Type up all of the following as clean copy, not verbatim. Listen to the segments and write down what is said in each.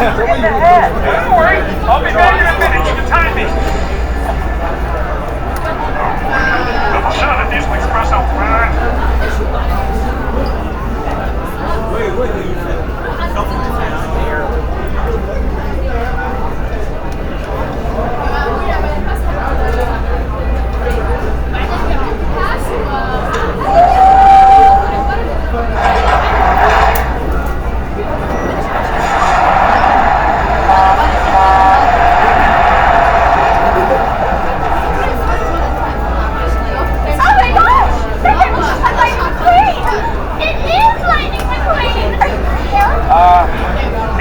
in the head. Don't worry, I'll be back in a minute. You can time me. Double shot of diesel espresso.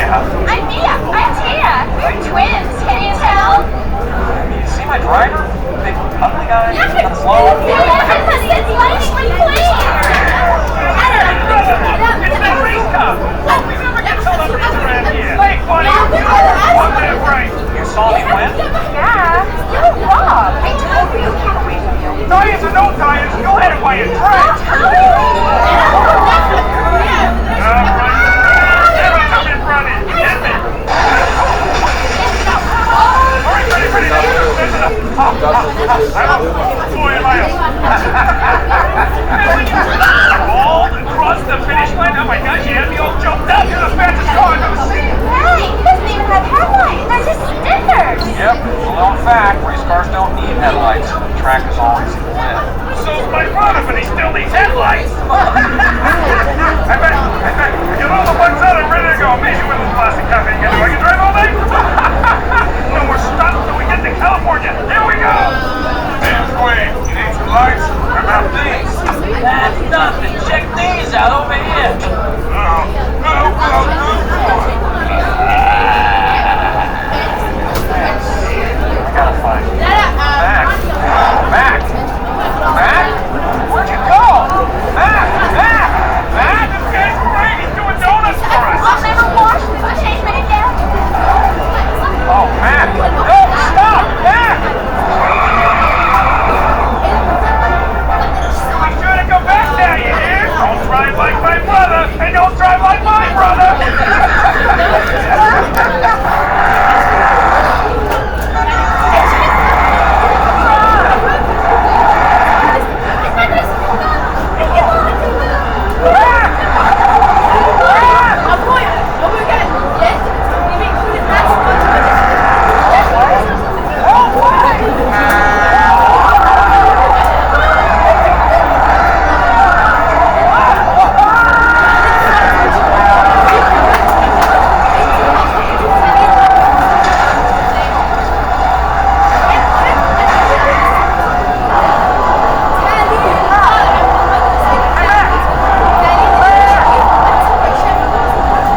Yeah. I'm Mia. I'm Tia. We're twins. Can you tell? You see my driver? Big ugly guy? Yeah, Slow? it's Lightning McQueen. It's that race car! Oh, we never get told up around here. Hey, buddy, I'm damn right. You saw me win? Yeah. You're Rob. I told you to keep away from you. Tires or no tires, go ahead and buy a track. Bald and crossed the finish line. Oh my gosh, you had me all jumped up. You're the fastest car I've ever seen. Hey, he doesn't even have headlights. They're just stickers. Yep, well, known fact, race cars don't need headlights. The track is always lit. So's my brother, but he still needs headlights. I bet, get all the bugs out, I'm ready to go. Amazing with this plastic cafe. I can drive all day? No more stops till we get to California. Here we go. Hey, Queen, you need some lights? How about these? That's nothing. Check these out over here.